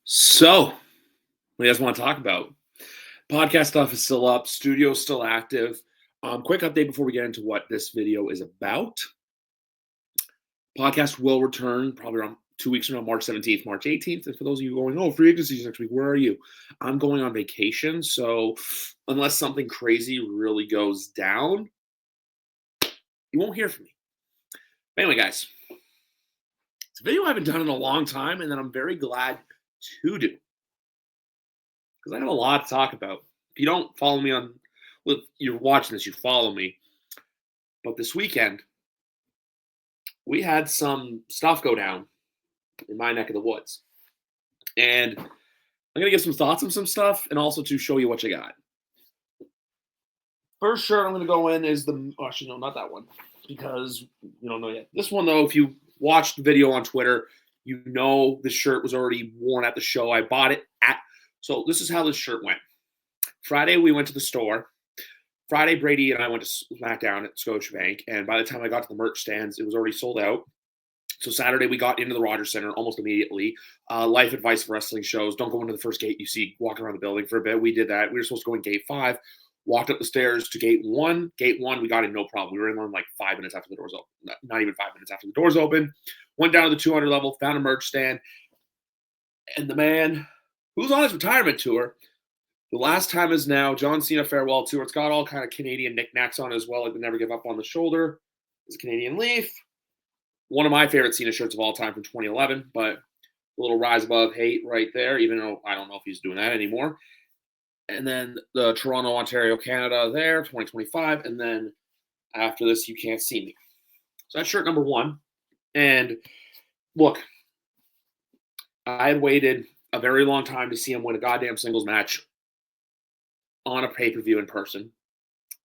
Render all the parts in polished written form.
So, what do you guys want to talk about? Podcast stuff is still up, studio's still active. Quick update before we get into what this video is about. Podcast will return probably around 2 weeks from now, March 17th, March 18th. And for those of you going, oh, free agency next week, where are you? I'm going on vacation. So, unless something crazy really goes down, you won't hear from me. But anyway, guys, it's a video I haven't done in a long time, and that I'm very glad to do, because I have a lot to talk about. If you don't follow me on, well, you're watching this, you follow me. But this weekend, we had some stuff go down in my neck of the woods. And I'm going to give some thoughts on some stuff and also to show you what you got. First shirt I'm going to go in is the, oh, actually, no, not that one, because you don't know yet. This one, though, if you watched the video on Twitter, you know the shirt was already worn at the show. I bought it at, so this is how this shirt went. Friday, we went to the store. Friday, Brady and I went to SmackDown at Scotiabank, and by the time I got to the merch stands, it was already sold out. So Saturday, we got into the Rogers Center almost immediately. Life advice for wrestling shows: don't go into the first gate you see walking around the building for a bit. We did that. We were supposed to go in gate 5, walked up the stairs to gate 1. Gate 1, we got in no problem. We were in like 5 minutes after the doors open. Not even 5 minutes after the doors open. Went down to the 200 level, found a merch stand, and the man who's on his retirement tour, the last time is now, John Cena farewell tour. It's got all kind of Canadian knickknacks on it as well, like the Never Give Up on the shoulder. It's a Canadian leaf. One of my favorite Cena shirts of all time from 2011, but a little Rise Above Hate right there, even though I don't know if he's doing that anymore. And then the Toronto, Ontario, Canada there, 2025. And then after this, You Can't See Me. So that's shirt number 1. And look, I had waited a very long time to see him win a goddamn singles match on a pay-per-view in person.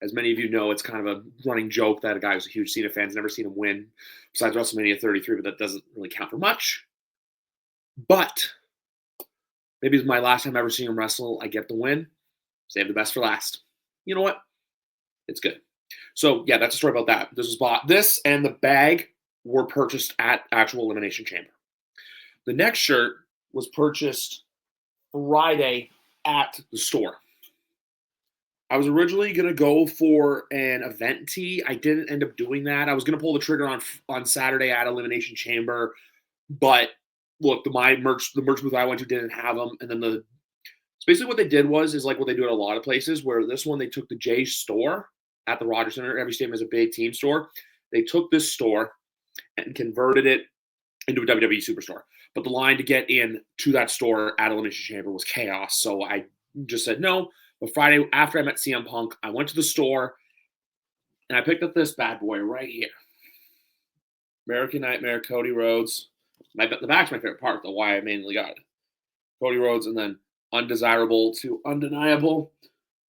As many of you know, it's kind of a running joke that a guy who's a huge Cena fan has never seen him win besides WrestleMania 33, but that doesn't really count for much. But maybe it's my last time ever seeing him wrestle. I get the win. Save the best for last. You know what? It's good. So, yeah, that's a story about that. This was bought. This and the bag were purchased at actual Elimination Chamber. The next shirt was purchased Friday at the store. I was originally going to go for an event tee. I didn't end up doing that. I was going to pull the trigger on Saturday at Elimination Chamber, but look, the merch booth I went to didn't have them. And then so basically what they did is like what they do at a lot of places, where this one, they took the J store at the Rogers Center. Every stadium has a big team store. They took this store and converted it into a WWE Superstore. But the line to get in to that store at Elimination Chamber was chaos. So I just said no. But Friday, after I met CM Punk, I went to the store and I picked up this bad boy right here. American Nightmare, Cody Rhodes. The back's my favorite part, though, why I mainly got it. Cody Rhodes, and then undesirable to undeniable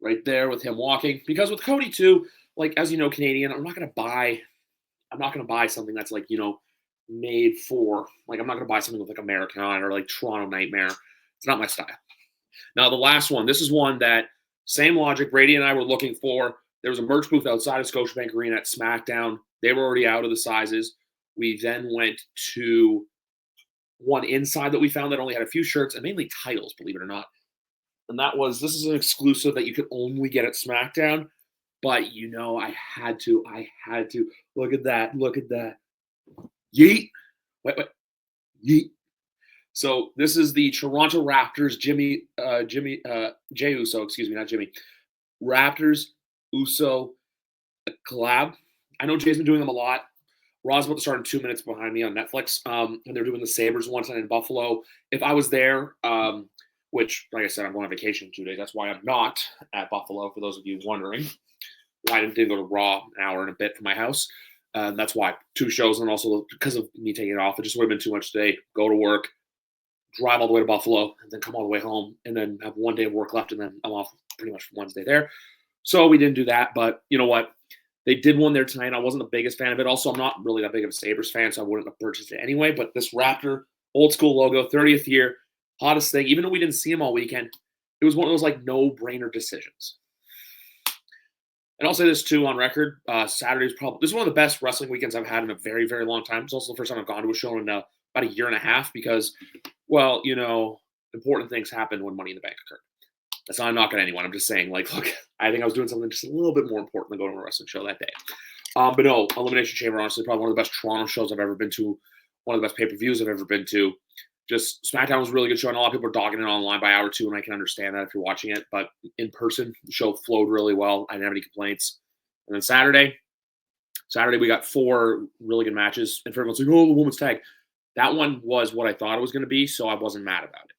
right there with him walking. Because with Cody, too, like, as you know, Canadian, I'm not going to buy something that's, like, you know, made for, like, I'm not going to buy something with, like, American or, like, Toronto Nightmare. It's not my style. Now, the last one, this is one that, same logic, Brady and I were looking for. There was a merch booth outside of Scotiabank Arena at SmackDown. They were already out of the sizes. We then went to one inside that we found that only had a few shirts and mainly titles, believe it or not. And this is an exclusive that you could only get at SmackDown. But, you know, I had to. Look at that. Yeet. Wait. Yeet. So this is the Toronto Raptors, Jey Uso, not Jimmy. Raptors, Uso collab. I know Jay's been doing them a lot. Raw's about to start in 2 minutes behind me on Netflix. And they're doing the Sabres one time in Buffalo. If I was there, which, like I said, I'm going on vacation in 2 days. That's why I'm not at Buffalo, for those of you wondering. Why I didn't go to Raw an hour and a bit from my house. That's why. 2 shows, and also because of me taking it off. It just would have been too much today. Go to work, drive all the way to Buffalo, and then come all the way home, and then have 1 day of work left, and then I'm off pretty much from Wednesday there. So we didn't do that, but you know what? They did one there tonight. I wasn't the biggest fan of it. Also, I'm not really that big of a Sabres fan, so I wouldn't have purchased it anyway. But this Raptor, old school logo, 30th year, hottest thing. Even though we didn't see him all weekend, it was one of those like no-brainer decisions. And I'll say this too on record. Saturday's probably, this is one of the best wrestling weekends I've had in a very, very long time. It's also the first time I've gone to a show in about a year and a half because, well, you know, important things happened when Money in the Bank occurred. That's not a knock at anyone. I'm just saying, like, look, I think I was doing something just a little bit more important than going to a wrestling show that day. But no, Elimination Chamber, honestly, probably one of the best Toronto shows I've ever been to, one of the best pay-per-views I've ever been to. Just SmackDown was a really good show, and a lot of people are dogging it online by hour 2, and I can understand that if you're watching it. But in person, the show flowed really well. I didn't have any complaints. And then Saturday we got 4 really good matches, and everyone's like, "Oh, the women's tag." That one was what I thought it was going to be, so I wasn't mad about it.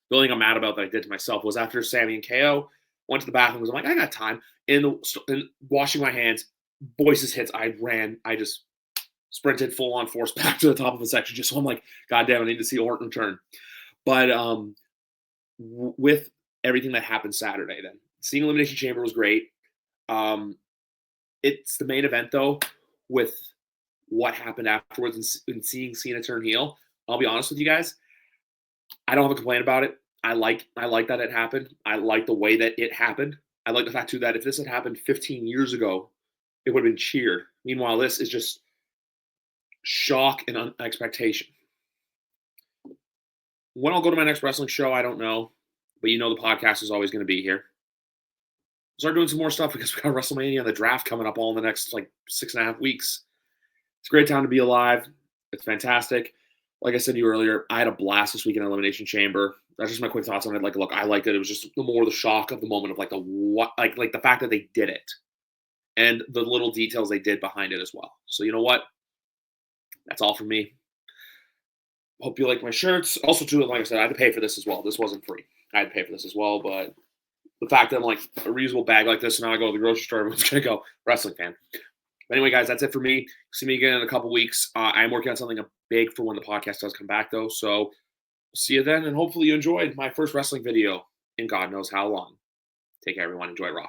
The only thing I'm mad about that I did to myself was after Sammy and KO, went to the bathroom, was like, I got time. And washing my hands, voices hits, I just sprinted full on force back to the top of the section. Just so I'm like, God damn, I need to see Orton turn. But with everything that happened Saturday, then seeing Elimination Chamber was great. It's the main event though, with what happened afterwards and seeing Cena turn heel. I'll be honest with you guys, I don't have a complaint about it. I like that it happened. I like the way that it happened. I like the fact too that if this had happened 15 years ago, it would have been cheered. Meanwhile, this is just shock and expectation. When I'll go to my next wrestling show, I don't know. But you know the podcast is always going to be here. Start doing some more stuff because we got WrestleMania and the draft coming up all in the next like 6.5 weeks. It's a great time to be alive. It's fantastic. Like I said to you earlier, I had a blast this week in Elimination Chamber. That's just my quick thoughts on it. Like, look, I liked it. It was just the shock of the moment of like the fact that they did it and the little details they did behind it as well. So you know what? That's all from me. Hope you like my shirts. Also, too, like I said, I had to pay for this as well. This wasn't free. I had to pay for this as well, but the fact that I'm like a reusable bag like this, and now I go to the grocery store, everyone's gonna go wrestling fan. But anyway, guys, that's it for me. See me again in a couple weeks. I'm working on something big for when the podcast does come back, though. So see you then, and hopefully you enjoyed my first wrestling video in God knows how long. Take care, everyone. Enjoy Raw.